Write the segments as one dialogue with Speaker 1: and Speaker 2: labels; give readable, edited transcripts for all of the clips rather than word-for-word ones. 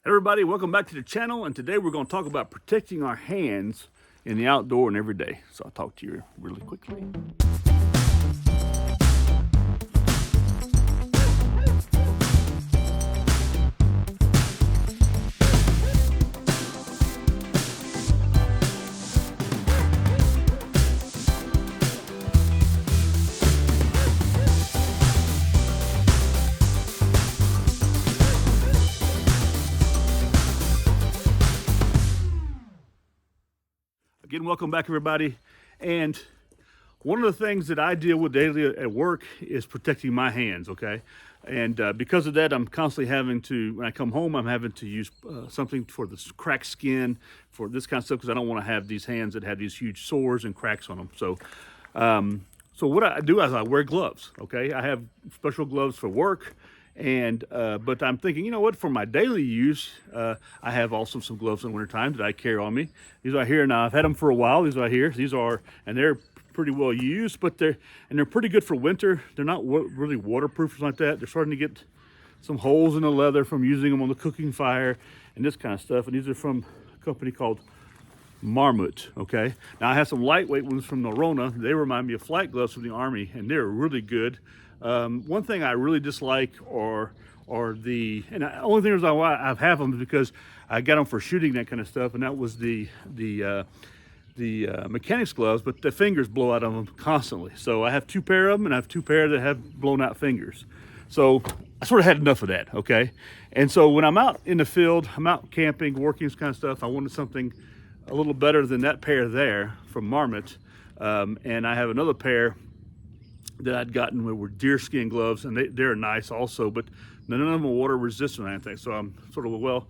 Speaker 1: Everybody, welcome back to the channel, and today we're going to talk about protecting our hands in the outdoor and every day. So I'll talk to you really quickly. Again, welcome back, everybody. And one of the things that I deal with daily at work is protecting my hands, okay? And because of that, I'm constantly having to, when I come home, I'm having to use something for the cracked skin, for this kind of stuff, because I don't want to have these hands that have these huge sores and cracks on them. So what I do is I wear gloves, okay? I have special gloves for work. And but I'm thinking, you know what, for my daily use, I have also some gloves in the wintertime that I carry on me. These right here, now I've had them for a while. These right here, these are, and they're pretty well used, but they're pretty good for winter. They're not really waterproof or something like that. They're starting to get some holes in the leather from using them on the cooking fire and this kind of stuff. And these are from a company called Marmot, okay? Now I have some lightweight ones from Norona. They remind me of flight gloves from the Army, and they're really good. One thing I really dislike are the, and the only thing reason why I have them is because I got them for shooting, that kind of stuff, and that was the mechanics gloves, but the fingers blow out of them constantly. So I have two pair of them, and I have two pair that have blown out fingers. So I sort of had enough of that, okay? And so when I'm out in the field, I'm out camping, working, this kind of stuff, I wanted something a little better than that pair there from Marmot. And I have another pair that I'd gotten were deerskin gloves, and they're nice also, but none of them are water resistant or anything. So I'm sort of, well,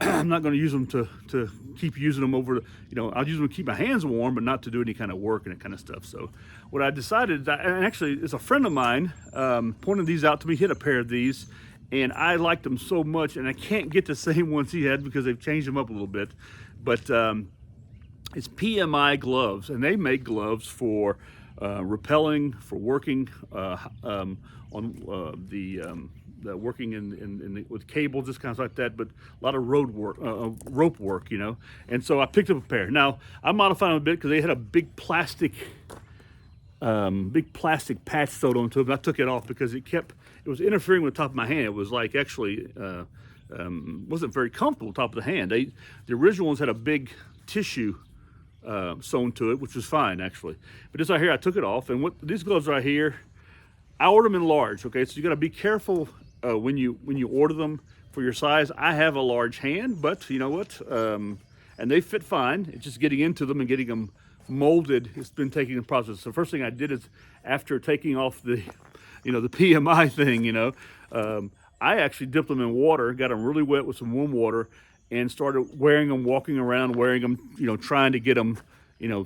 Speaker 1: I'm not going to use them to keep using them over, I'll use them to keep my hands warm, but not to do any kind of work and that kind of stuff. So what I decided, and actually it's a friend of mine pointed these out to me, he had a pair of these, and I liked them so much, and I can't get the same ones he had because they've changed them up a little bit. But it's PMI gloves, and they make gloves for repelling, for working on the working with cables, this kind of like that, but a lot of rope work, And so I picked up a pair. Now I modified them a bit because they had a big plastic patch sewed onto them. I took it off because it was interfering with the top of my hand. It was like actually wasn't very comfortable top of the hand. The original ones had a big tissue sewn to it, which was fine actually. But this right here, I took it off, and these gloves right here, I ordered them in large. Okay, so you got to be careful when you order them for your size. I have a large hand, but you know what? And they fit fine. It's just getting into them and getting them molded. It's been taking the process. So the first thing I did is, after taking off the PMI thing, I actually dipped them in water, got them really wet with some warm water, and started wearing them, walking around, wearing them, trying to get them,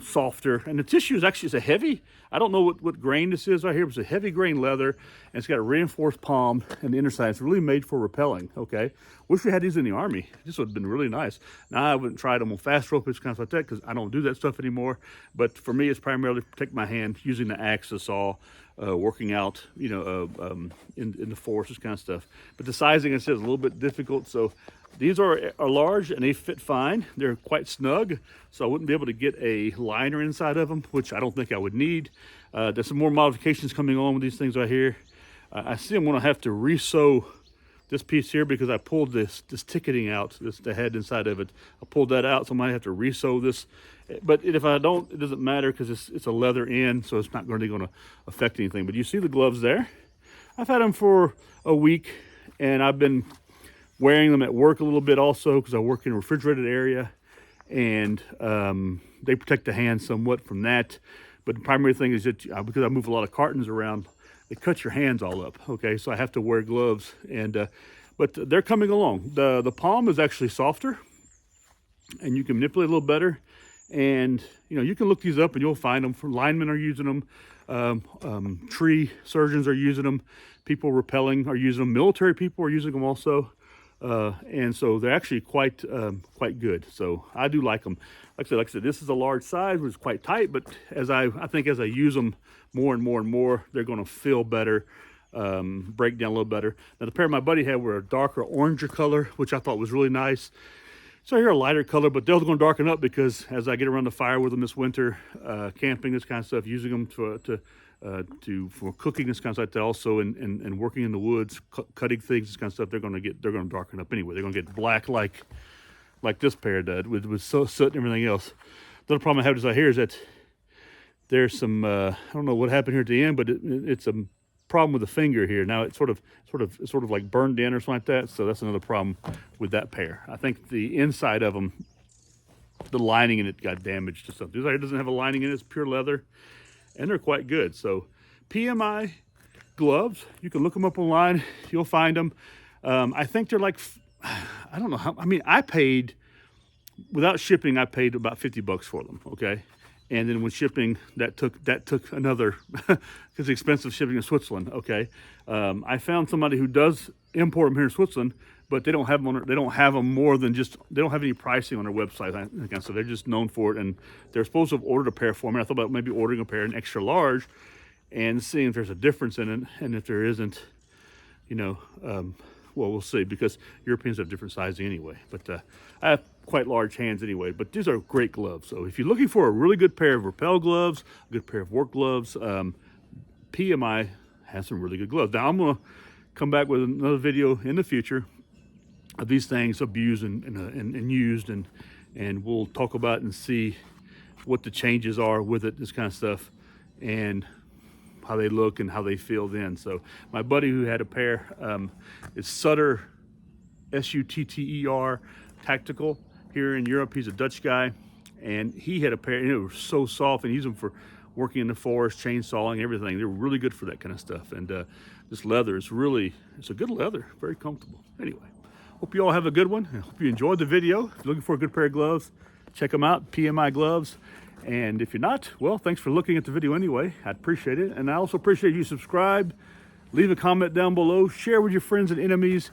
Speaker 1: softer. And the tissue is actually, it's a heavy, I don't know what grain this is right here, but it's a heavy grain leather, and it's got a reinforced palm, and the inner side, it's really made for repelling, okay? Wish we had these in the Army. This would have been really nice. Now, I wouldn't try them on fast rope, kind of like that, because I don't do that stuff anymore. But for me, it's primarily to protect my hand, using the axe, the saw, working out, in the forest, this kind of stuff. But the sizing, I said, is a little bit difficult. So these are large, and they fit fine. They're quite snug, so I wouldn't be able to get a liner inside of them, which I don't think I would need. There's some more modifications coming on with these things right here. I see I'm going to have to re-sew this piece here because I pulled this ticketing out, the head inside of it. I pulled that out, so I might have to re-sew this. But if I don't, it doesn't matter because it's a leather end, so it's not really going to affect anything. But you see the gloves there? I've had them for a week, and I've been wearing them at work a little bit also because I work in a refrigerated area, and they protect the hand somewhat from that. But the primary thing is that because I move a lot of cartons around, it cuts your hands all up, okay? So I have to wear gloves, but they're coming along. The palm is actually softer, and you can manipulate a little better. And you can look these up and you'll find them. Linemen are using them, tree surgeons are using them, people repelling are using them, military people are using them also. And so they're actually quite good. So I do like them. Like I said, this is a large size, which is quite tight, but I think as I use them more and more and more, they're going to feel better. break down a little better. Now the pair my buddy had were a darker oranger color, which I thought was really nice. So here a lighter color, but they're going to darken up because as I get around the fire with them this winter, camping, this kind of stuff, using them for cooking, this kind of stuff like that, also and working in the woods, cutting things, this kind of stuff, they're going to darken up anyway. They're going to get black like this pair did with soot and everything else. The other problem I have here is that there's some I don't know what happened here at the end, but it's a problem with the finger here. Now it's sort of like burned in or something like that. So that's another problem with that pair. I think the inside of them, the lining in it got damaged or something. This doesn't have a lining in it, it's pure leather, and they're quite good. So PMI gloves, you can look them up online, you'll find them. I think they're like, I don't know how, I mean, I paid, without shipping, I paid about $50 for them, okay? And then when shipping, that took another, because it's expensive shipping in Switzerland. Okay, I found somebody who does import them here in Switzerland, but they don't have them. They don't have them more than just. They don't have any pricing on their website. So they're just known for it, and they're supposed to have ordered a pair for me. I thought about maybe ordering a pair in extra large, and seeing if there's a difference in it, and if there isn't, you know. Well, we'll see, because Europeans have different sizing anyway. But I have quite large hands anyway. But these are great gloves. So if you're looking for a really good pair of rappel gloves, a good pair of work gloves, PMI has some really good gloves. Now I'm going to come back with another video in the future of these things abused and used, and we'll talk about and see what the changes are with it, this kind of stuff, and how they look and how they feel then. So my buddy who had a pair, is Sutter, S-U-T-T-E-R Tactical here in Europe. He's a Dutch guy, and he had a pair, and it was so soft, and he used them for working in the forest, chainsawing, everything. They're really good for that kind of stuff. And this leather is really, it's a good leather, very comfortable. Anyway, hope you all have a good one. I hope you enjoyed the video. If you're looking for a good pair of gloves, check them out, PMI gloves. And if you're not, well, thanks for looking at the video anyway. I'd appreciate it. And I also appreciate you subscribe, leave a comment down below, share with your friends and enemies,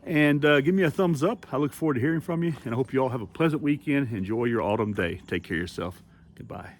Speaker 1: and give me a thumbs up. I look forward to hearing from you, and I hope you all have a pleasant weekend. Enjoy your autumn day. Take care of yourself. Goodbye.